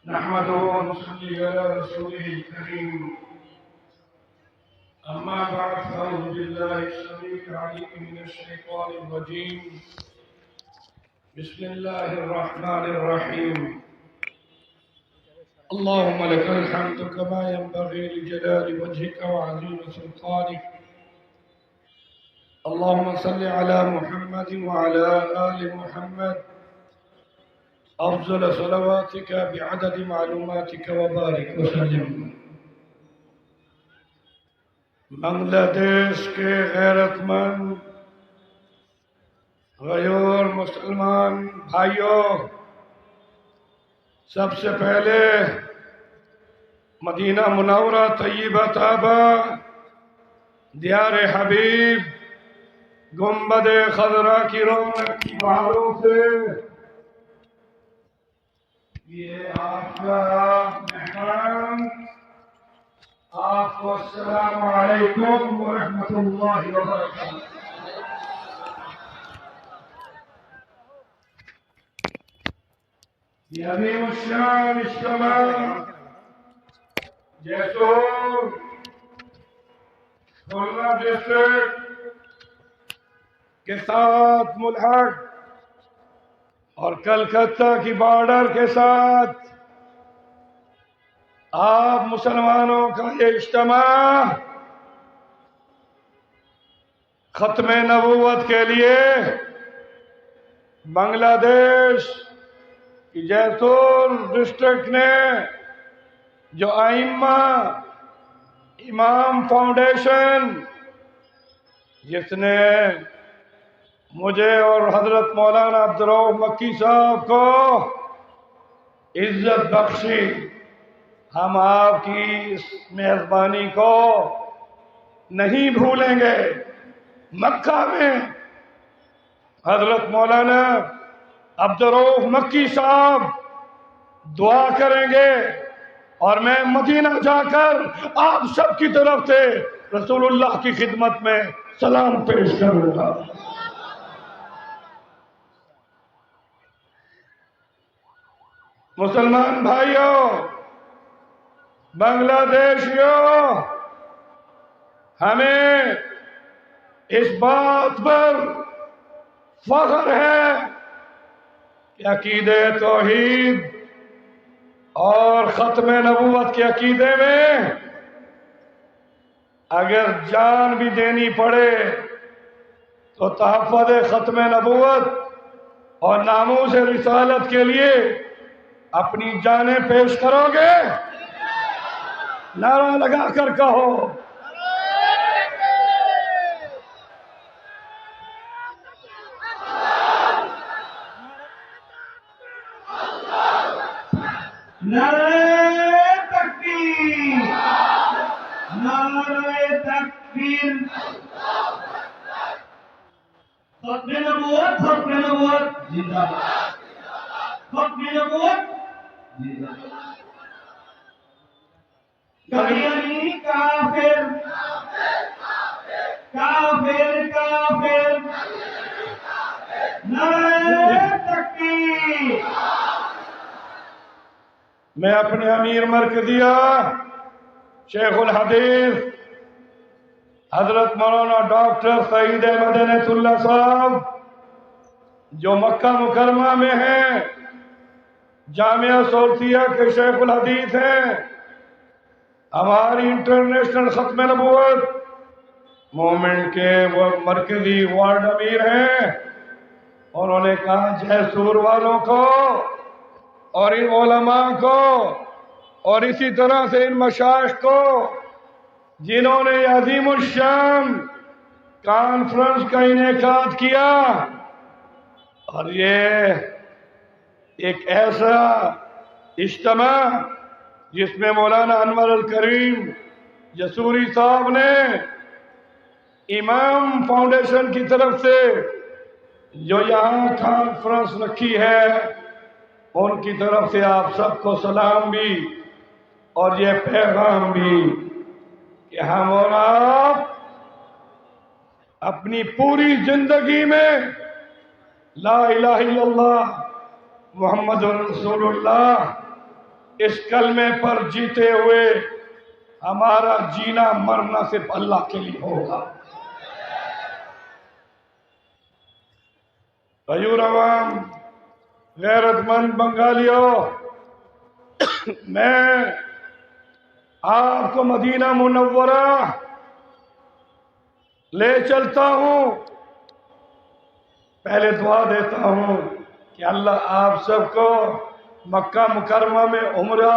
نحمده ونصلي على رسوله الكريم. أما بعد فأعوذ بالله السميع العليم من الشيطان الرجيم. بسم الله الرحمن الرحيم. اللهم لك الحمد كما ينبغي لجلال وجهك وعظيم سلطانك. اللهم صل على محمد وعلى آل محمد افضل صلواتك بعدد معلوماتك وبارك وسلم. بنگلہ دیش کے غیرت مند غیور مسلمان بھائیوں، سب سے پہلے مدینہ منورہ طیبہ طیبہ دیار حبیب گنبد خضرا کی رونق کی بہاروں سے یہ آپ کا مہمان، آپ کو السلام علیکم ورحمۃ اللہ وبرکاتہ. یہ عظیم الشان اجتماع جیسور کھولنا ڈسٹرکٹ کے ساتھ ملحق اور کلکتہ کی بارڈر کے ساتھ آپ مسلمانوں کا یہ اجتماع ختم نبوت کے لیے بنگلہ دیش کی جیسور ڈسٹرکٹ نے جو ائمہ امام فاؤنڈیشن جس نے مجھے اور حضرت مولانا عبدالرؤف مکی صاحب کو عزت بخشی، ہم آپ کی اس مہربانی کو نہیں بھولیں گے. مکہ میں حضرت مولانا عبدالرؤف مکی صاحب دعا کریں گے اور میں مدینہ جا کر آپ سب کی طرف سے رسول اللہ کی خدمت میں سلام پیش کروں گا. مسلمان بھائیوں، بنگلہ دیشیوں، ہمیں اس بات پر فخر ہے کہ عقیدہ توحید اور ختم نبوت کے عقیدے میں اگر جان بھی دینی پڑے تو تحفظ ختم نبوت اور ناموس رسالت کے لیے اپنی جانیں پیش کرو گے؟ نعرہ لگا کر کہو. نعرہ تکبیر، نعرہ تکبیر. ختم نبوت، ختم نبوت زندہ باد، ختم نبوت زندہ باد. یعنی کافر کافر کافر، نعرہ تکبیر. میں اپنے امیر مرکزیہ شیخ الحدیث حضرت مولانا ڈاکٹر سعید احمد عنایت اللہ صاحب جو مکہ مکرمہ میں ہیں، جامعہ سورسیہ کے شیخ الحدیث ہیں، ہماری انٹرنیشنل ختم نبوت موومنٹ کے وہ مرکزی وارڈ امیر ہیں. انہوں نے کہا جیسور والوں کو اور ان علماء کو اور اسی طرح سے ان مشائخ کو جنہوں نے یہ عظیم الشان کانفرنس کا انعقاد کیا، اور یہ ایک ایسا اجتماع جس میں مولانا انور الکریم جسوری صاحب نے امام فاؤنڈیشن کی طرف سے جو یہاں کانفرنس رکھی ہے، ان کی طرف سے آپ سب کو سلام بھی اور یہ پیغام بھی کہ ہم اور آپ اپنی پوری زندگی میں لا الہ الا اللہ محمد رسول اللہ اس کلمے پر جیتے ہوئے ہمارا جینا مرنا صرف اللہ کے لیے ہوگا۔ غیور عوام، غیرت مند بنگالیوں، میں آپ کو مدینہ منورہ لے چلتا ہوں۔ پہلے دعا دیتا ہوں کہ اللہ آپ سب کو مکہ مکرمہ میں عمرہ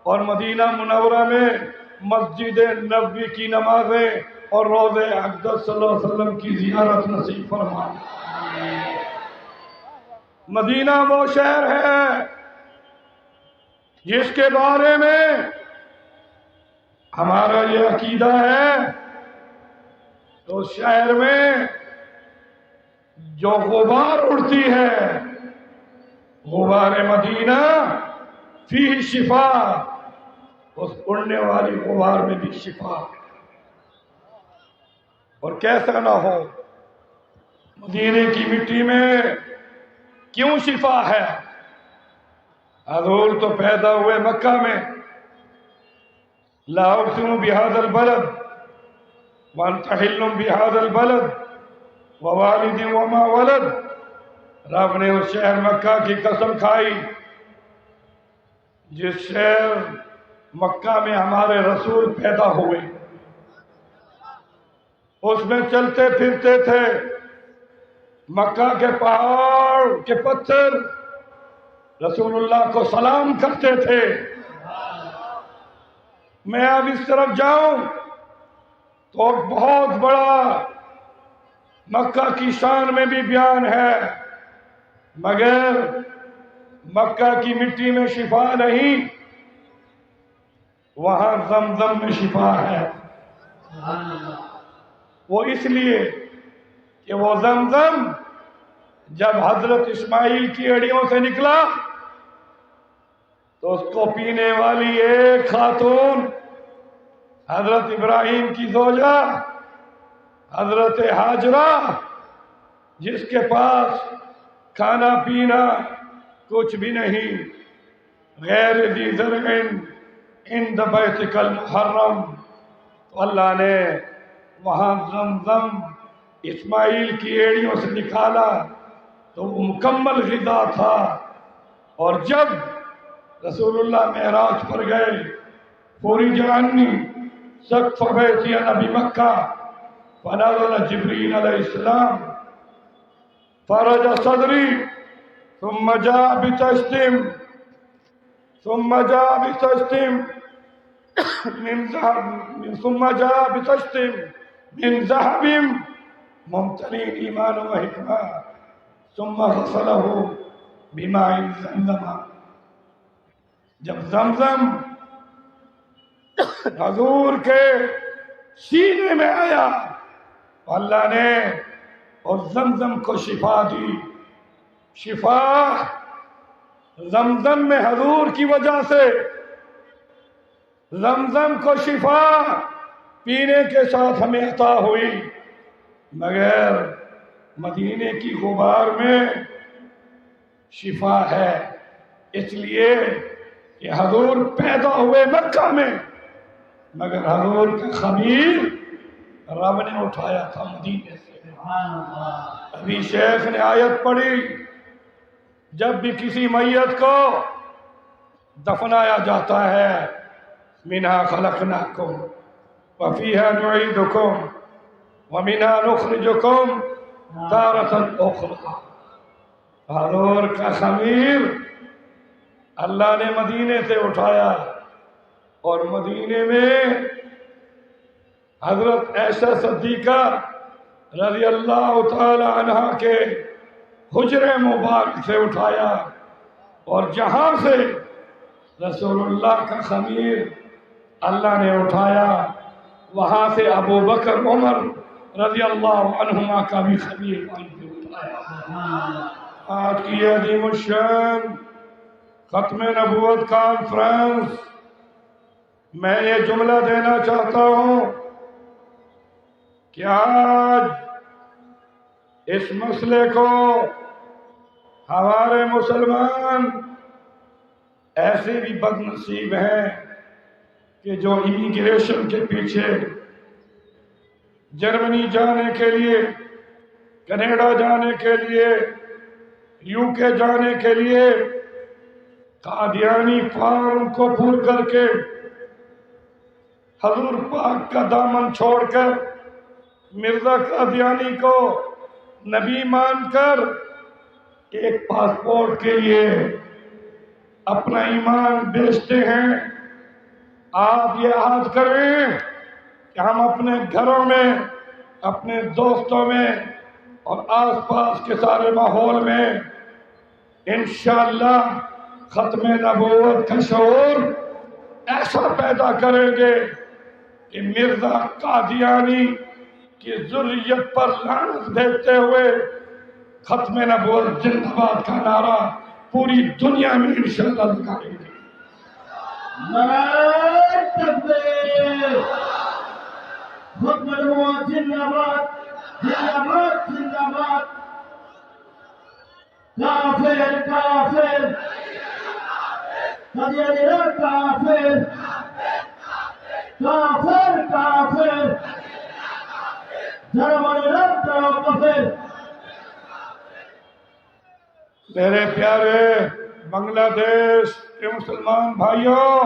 اور مدینہ منورہ میں مسجد نبوی کی نمازیں اور روضہ اقدس صلی اللہ علیہ وسلم کی زیارت نصیب فرمائے۔ مدینہ وہ شہر ہے جس کے بارے میں ہمارا یہ عقیدہ ہے تو شہر میں جو غبار اڑتی ہے، غبار مدینہ فی شفا، اس اڑنے والی غبار میں بھی شفا، اور کیسا نہ ہو مدینے کی مٹی میں کیوں شفا ہے؟ حضور تو پیدا ہوئے مکہ میں، لا اقسم بهذا البلد وانت حل بهذا البلد ووالد وما ولد، رب نے اس شہر مکہ کی قسم کھائی جس شہر مکہ میں ہمارے رسول پیدا ہوئے، اس میں چلتے پھرتے تھے، مکہ کے پہاڑ کے پتھر رسول اللہ کو سلام کرتے تھے۔ میں اب اس طرف جاؤں تو بہت بڑا مکہ کی شان میں بھی بیان ہے، مگر مکہ کی مٹی میں شفا نہیں، وہاں زمزم میں شفا ہے۔ وہ اس لیے کہ وہ زمزم جب حضرت اسماعیل کی اڑیوں سے نکلا تو اس کو پینے والی ایک خاتون حضرت ابراہیم کی زوجہ حضرت ہاجرہ، جس کے پاس کھانا پینا کچھ بھی نہیں، غیر ذی زرع عند بیتک المحرم، تو اللہ نے وہاں زمزم اسماعیل کی ایڑیوں سے نکالا تو وہ مکمل غذا تھا۔ اور جب رسول اللہ معراج پر گئے، پوری جوانی سقف بیتی نبی مکہ، فنزل جبریل علیہ السلام فرج صدری ثم جاء بتشتم من ذهب ممتلئ ایمان و حکمہ ثم غسلہ بماء زمزم۔ جب زمزم حضور کے سینے میں آیا اللہ نے اور زمزم کو شفا دی۔ شفا زمزم میں حضور کی وجہ سے، زمزم کو شفا پینے کے ساتھ ہمیں عطا ہوئی، مگر مدینے کی غبار میں شفا ہے، اس لیے کہ حضور پیدا ہوئے مکہ میں، مگر حضور کا خمیر رب نے اٹھایا تھا مدینے سے۔ ابھی شیخ نے آیت پڑھی، جب بھی کسی میت کو دفنایا جاتا ہے، منہا خلقناکم وفیہا نعیدکم ومنہا نخرجکم تارۃ اخری۔ حضور کا خمیر اللہ نے مدینے سے اٹھایا، اور مدینے میں حضرت عائشہ صدیقہ رضی اللہ تعالی عنہ کے حجرے مبارک سے اٹھایا، اور جہاں سے رسول اللہ کا خمیر اللہ نے اٹھایا، وہاں سے ابو بکر عمر رضی اللہ عنہما کا بھی خمیر وہیں سے اٹھایا۔ آج کی عظیم الشان ختم نبوت کانفرنس میں یہ جملہ دینا چاہتا ہوں کہ آج اس مسئلے کو ہمارے مسلمان ایسے بھی بد نصیب ہیں کہ جو امیگریشن کے پیچھے جرمنی جانے کے لیے، کینیڈا جانے کے لیے، یو کے جانے کے لیے قادیانی فارم کو پور کر کے حضور پاک کا دامن چھوڑ کر مرزا قادیانی کو نبی مان کر ایک پاسپورٹ کے لیے اپنا ایمان بیچتے ہیں۔ آپ یہ عہد کریں کہ ہم اپنے گھروں میں، اپنے دوستوں میں اور آس پاس کے سارے ماحول میں انشاءاللہ ختم نبوت کا شعور ایسا پیدا کریں گے کہ مرزا قادیانی کی ذریت پر لعنت بھیجتے ہوئے ختم نبوت زندہ باد کا نعرہ پوری دنیا میں انشاءاللہ لگائیں گے۔ نعرہ تکبیر، ختم نبوت زندہ باد، زندہ باد، زندہ باد۔ کافر کافر، قادیانی کافر، کافر کافر، جرمنی کافر۔ میرے پیارے بنگلہ دیش کے مسلمان بھائیوں،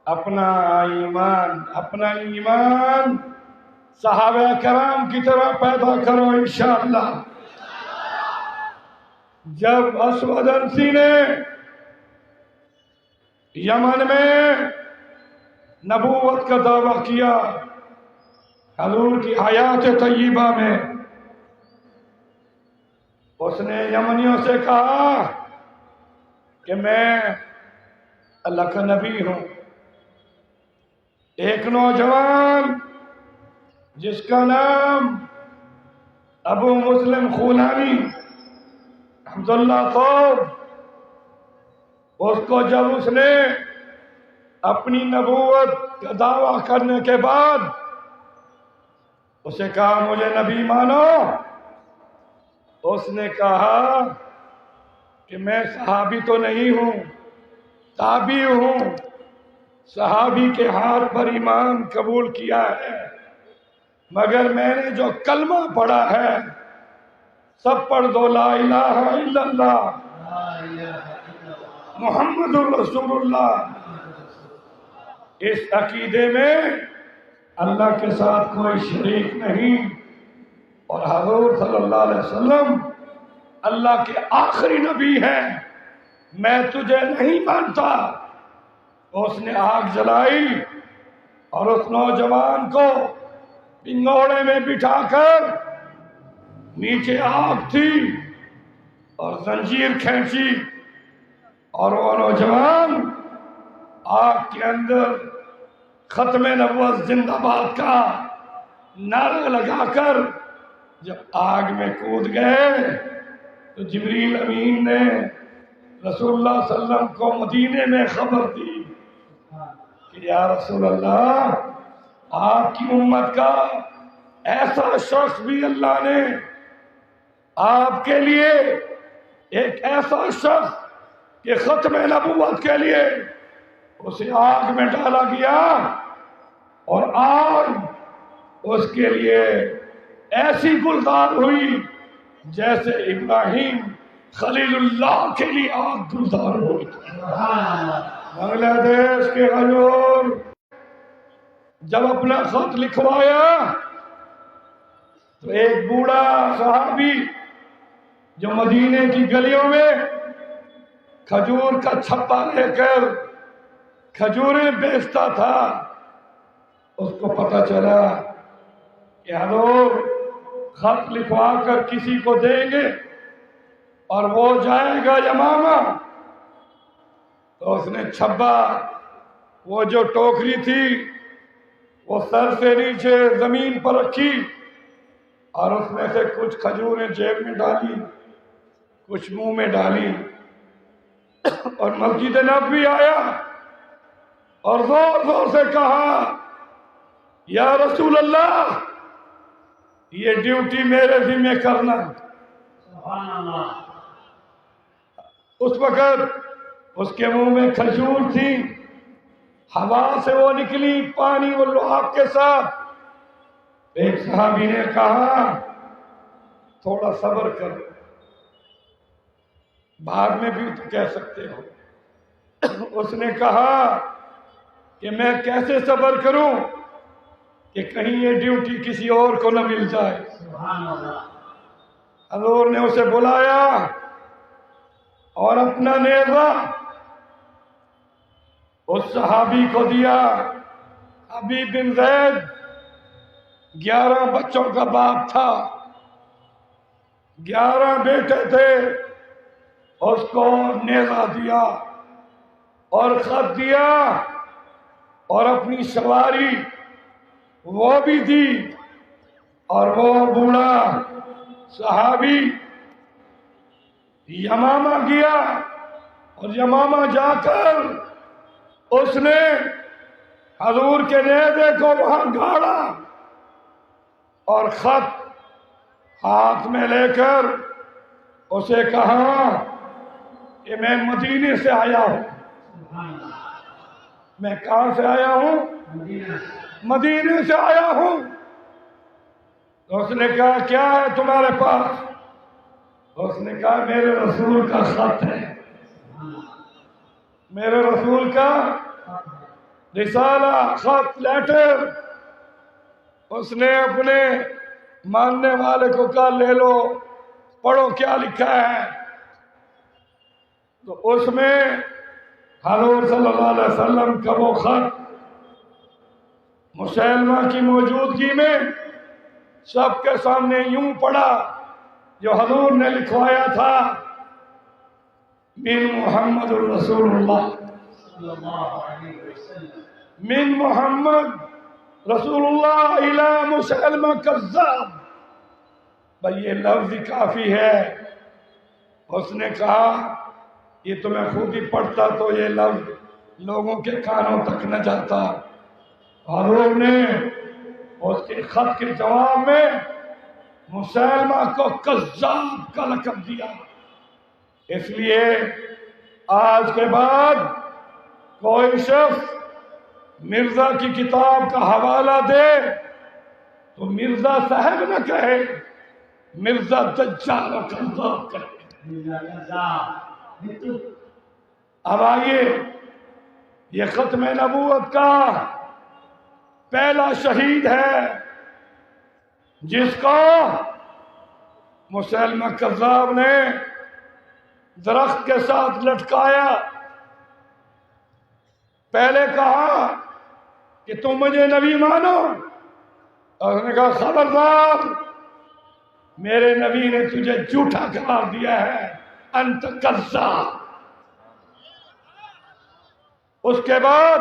اپنا ایمان صحابہ کرام کی طرح پیدا کرو انشاءاللہ۔ جب اسود انسی نے یمن میں نبوت کا دعویٰ کیا حضور کی حیات طیبہ میں، اس نے یمنیوں سے کہا کہ میں اللہ کا نبی ہوں۔ ایک نوجوان جس کا نام ابو مسلم خولانی عبداللہ صوب، اس کو جب اس نے اپنی نبوت کا دعویٰ کرنے کے بعد اسے کہا مجھے نبی مانو، اس نے کہا کہ میں صحابی تو نہیں ہوں، تابعی ہوں، صحابی کے ہاتھ پر ایمان قبول کیا ہے، مگر میں نے جو کلمہ پڑھا ہے، سب پڑھ دو لا الہ الا اللہ محمد الرسول اللہ، اس عقیدے میں اللہ کے ساتھ کوئی شریک نہیں، اور حضور صلی اللہ علیہ وسلم اللہ کے آخری نبی ہیں، میں تجھے نہیں مانتا۔ اس نے آگ جلائی اور اس نوجوان کو پنگوڑے میں بٹھا کر، نیچے آگ تھی اور زنجیر کھینچی، اور وہ نوجوان آگ کے اندر ختم نبوت زندہ باد کا نعرہ لگا کر جب آگ میں کود گئے تو جبریل امین نے رسول اللہ صلی اللہ علیہ وسلم کو مدینے میں خبر دی کہ یا رسول اللہ، آپ کی امت کا ایسا شخص بھی اللہ نے آپ کے لیے، ایک ایسا شخص کہ ختم نبوت کے لیے اسے آگ میں ڈالا گیا، اور آگ اس کے لیے ایسی گلزار ہوئی جیسے ابراہیم خلیل اللہ کے لیے آگ گلزار ہوئی۔ بنگلہ دیش کے حضور جب اپنا خط لکھوایا تو ایک بوڑھا صحابی جو مدینے کی گلیوں میں کھجور کا چھپا لے کر کھجوریں بیچتا تھا، اس کو پتہ چلا کہ حضور خط لکھوا کر کسی کو دیں گے اور وہ جائے گا یمامہ، تو اس نے چھپا، وہ جو ٹوکری تھی وہ سر سے نیچے زمین پر رکھی اور اس میں سے کچھ کھجوریں جیب میں ڈالی، کچھ منہ میں ڈالی، اور مسجد نبوی آیا اور زور زور سے کہا یا رسول اللہ، یہ ڈیوٹی میرے ذمہ کرنا۔ سبحان اللہ۔ اس وقت اس کے منہ میں کھجور تھی، ہوا سے وہ نکلی، پانی اور لعاب کے ساتھ۔ ایک صحابی نے کہا تھوڑا صبر کرو، بعد میں بھی تو کہہ سکتے ہو۔ اس نے کہا کہ میں کیسے صبر کروں کہ کہیں یہ ڈیوٹی کسی اور کو نہ مل جائے۔ حضور نے اسے بلایا اور اپنا نیزہ اس صحابی کو دیا۔ حبیب بن زید 11 بچوں کا باپ تھا، 11 بیٹے تھے، اس کو نیزہ دیا اور خط دیا اور اپنی سواری وہ بھی دی، اور وہ بوڑھا صحابی یمامہ گیا، اور یمامہ جا کر اس نے حضور کے نیزے کو وہاں گاڑا اور خط ہاتھ میں لے کر اسے کہا کہ میں مدینے سے آیا ہوں۔ میں کہاں سے آیا ہوں؟ مدینے سے آیا ہوں۔ تو اس نے کہا کیا ہے تمہارے پاس؟ اس نے کہا میرے رسول کا خط ہے، میرے رسول کا رسالہ، خط، لیٹر۔ اس نے اپنے ماننے والے کو کہا لے لو، پڑھو کیا لکھا ہے۔ تو اس میں حضور صلی اللہ علیہ وسلم کا وہ خط مسیلمہ کی موجودگی میں سب کے سامنے یوں پڑھا جو حضور نے لکھوایا تھا، من محمد الرسول اللہ، من محمد رسول اللہ الی مسیلمہ کذاب۔ بھئی یہ لفظ ہی کافی ہے۔ اس نے کہا یہ تو میں خود ہی پڑھتا تو یہ لفظ لوگوں کے کانوں تک نہ جاتا۔ حضور نے اس کے خط کے جواب میں مسیلمہ کو کذاب کا لقب دیا۔ اس لیے آج کے بعد کوئی شخص مرزا کی کتاب کا حوالہ دے تو مرزا صاحب نہ کہے، مرزا دجال و کذاب کہے۔ اب آئیے، یہ ختم نبوت کا پہلا شہید ہے جس کو مسیلمہ کذاب نے درخت کے ساتھ لٹکایا۔ پہلے کہا کہ تم مجھے نبی مانو، اور اس نے کہا خبردار، میرے نبی نے تجھے جھوٹا قرار دیا ہے، انت کذاب۔ اس کے بعد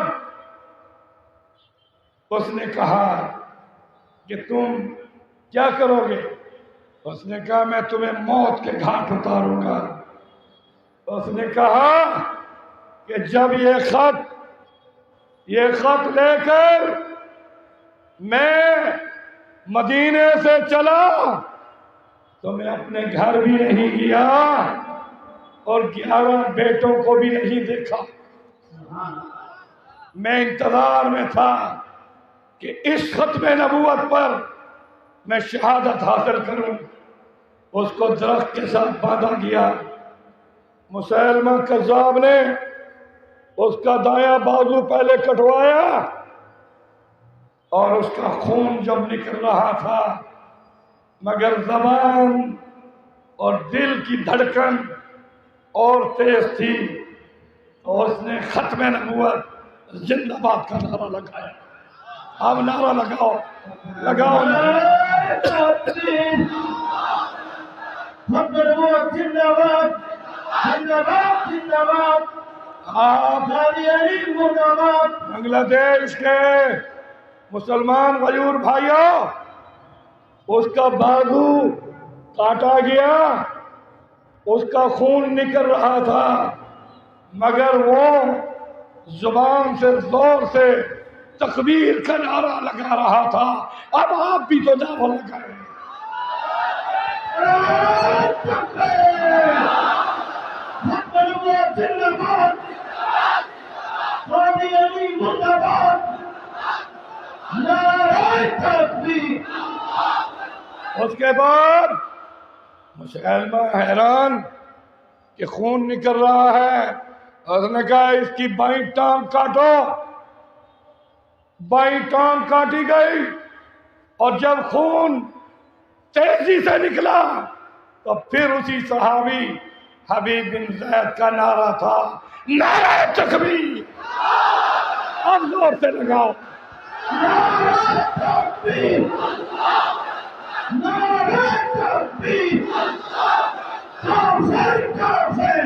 اس نے کہا کہ تم کیا کرو گے؟ اس نے کہا میں تمہیں موت کے گھاٹ اتاروں گا۔ اس نے کہا کہ جب یہ خط لے کر میں مدینے سے چلا تو میں اپنے گھر بھی نہیں گیا اور 11 بیٹوں کو بھی نہیں دیکھا۔ میں انتظار میں تھا کہ اس ختم نبوت پر میں شہادت حاصل کروں۔ اس کو درخت کے ساتھ باندھا گیا۔ مسیلمہ کذاب نے اس کا دایاں بازو پہلے کٹوایا، اور اس کا خون جب نکل رہا تھا مگر زبان اور دل کی دھڑکن اور تیز تھی، تو اس نے ختم نبوت زندہ باد کا نعرہ لگایا۔ اب نعرہ لگاؤ آپ بنگلہ دیش کے مسلمان غیور بھائیوں، اس کا بازو کاٹا گیا، اس کا خون نکل رہا تھا، مگر وہ زبان سے زور سے تکبیر کا نعرہ لگا رہا تھا۔ اب آپ بھی تو نعرہ لگائیں۔ زندہ باد تکبیر اس کے بعد مسلمہ حیران کہ خون نکل رہا ہے، اور اس نے کہا اس کی بائیں ٹانگ کاٹو۔ بائیں ٹانگ کاٹی گئی، اور جب خون تیزی سے نکلا تو پھر اسی صحابی حبیب بن زید کا نعرہ تھا، نعرہ تکبیر۔ اب زور سے لگاؤ، نعرہ تکبیر نعرہ تکبیر کافر کافر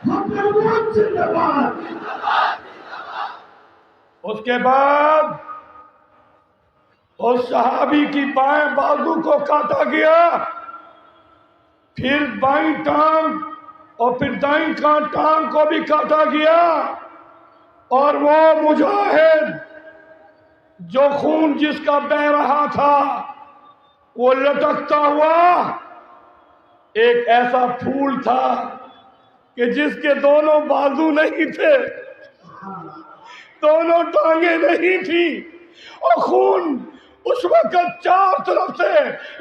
حکومت زندہ باد۔ اس کے بعد اس صحابی کی بائیں بازو کو کاٹا گیا، پھر بائیں ٹانگ اور پھر دائیں ٹانگ کو بھی کاٹا گیا، اور وہ مجاہد جو خون جس کا بہ رہا تھا وہ لٹکتا ہوا ایک ایسا پھول تھا کہ جس کے دونوں بازو نہیں تھے، دونوں ٹانگیں نہیں تھی، اور خون اس وقت چار طرف سے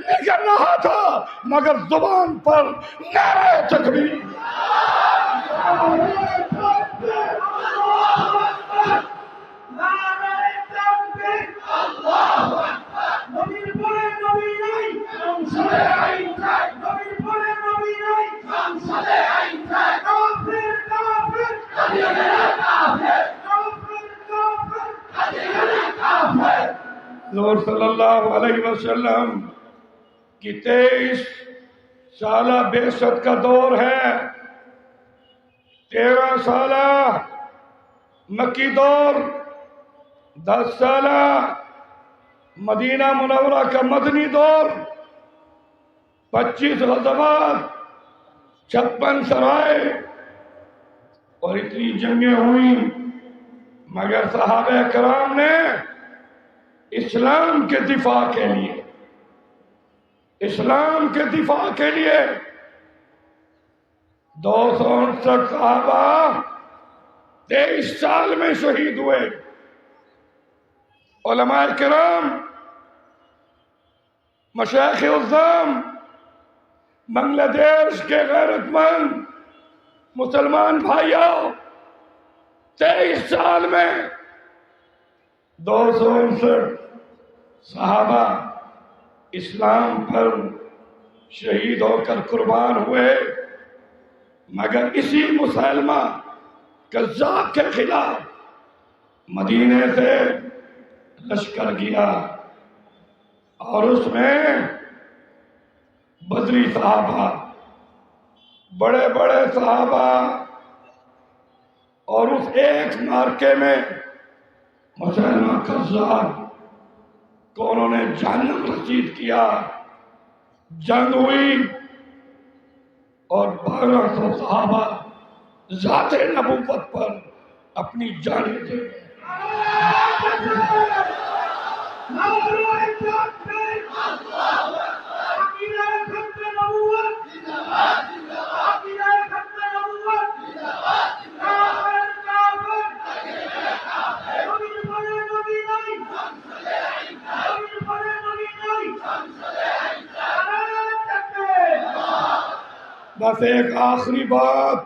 نکل رہا تھا، مگر زبان پر نعرہ تکبیر۔ حضور صلی اللہ علیہ وسلم کی 23 سالہ بعثت کا دور ہے، 13 سالہ مکی دور، 10 سالہ مدینہ منورہ کا مدنی دور، 25 غزوات، 56 سرائے، اور اتنی جنگیں ہوئیں، مگر صحابہ کرام نے اسلام کے دفاع کے لیے، اسلام کے دفاع کے لیے 259 صحابہ 23 سال میں شہید ہوئے۔ علماء کرام، مشائخ اعظام، بنگلہ دیش کے غیرت مند مسلمان بھائیوں، 23 سال میں 259 صحابہ اسلام پر شہید ہو کر قربان ہوئے، مگر اسی مسلمہ کذاب کے خلاف مدینے سے لشکر گیا، اور اس میں بدری صحابہ، بڑے بڑے صحابہ، اور اس ایک مارکے میں مسلمہ کذاب کو انہوں نے جہنم رسید کیا، جنگ ہوئی، اور 1200 صحابہ ذات نبوت پر اپنی جانیں دے گئے۔ بس ایک آخری بات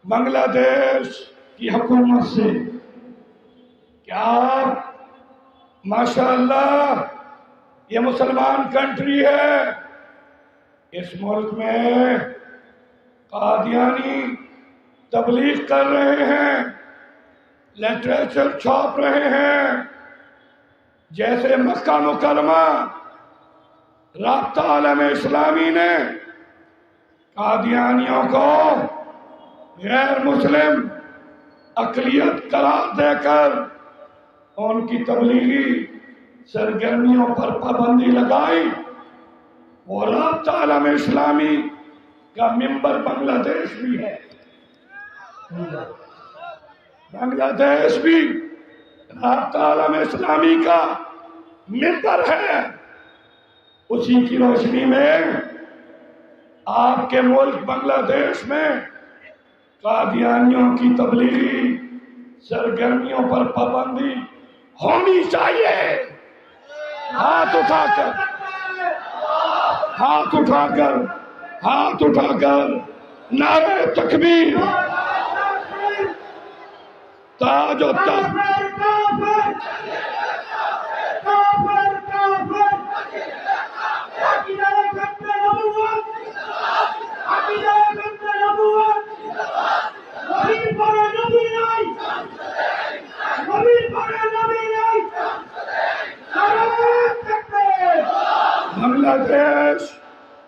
بنگلہ دیش کی حکومت سے، کیا ماشاءاللہ یہ مسلمان کنٹری ہے، اس ملک میں قادیانی تبلیغ کر رہے ہیں، لٹریچر چھاپ رہے ہیں، جیسے مکہ مکرمہ رابطہ عالم اسلامی نے قادیانیوں کو غیر مسلم اقلیت قرار دے کر ان کی تبلیغی سرگرمیوں پر پابندی لگائی۔ وہ رابطہ عالم اسلامی کا ممبر بنگلہ دیش بھی ہے، بنگلہ دیش بھی رابطہ عالم اسلامی کا ممبر ہے۔ اسی کی روشنی میں آپ کے ملک بنگلہ دیش میں قادیانیوں کی تبلیغی سرگرمیوں پر پابندی ہونی چاہیے. ہاتھ اٹھا کر ہاتھ اٹھا کر ہاتھ اٹھا کر نعرہ تکبیر، تاج و تخت. بنگلہ دیش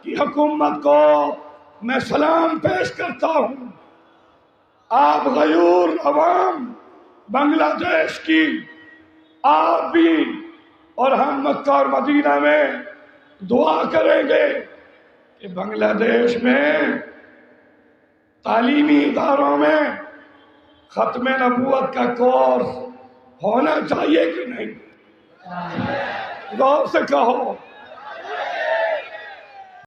کی حکومت کو میں سلام پیش کرتا ہوں. آپ غیور عوام بنگلہ دیش کی، آپ بھی اور ہم مکہ اور مدینہ میں دعا کریں گے کہ بنگلہ دیش میں تعلیمی اداروں میں ختم نبوت کا کورس ہونا چاہیے کہ نہیں؟ غور سے کہو.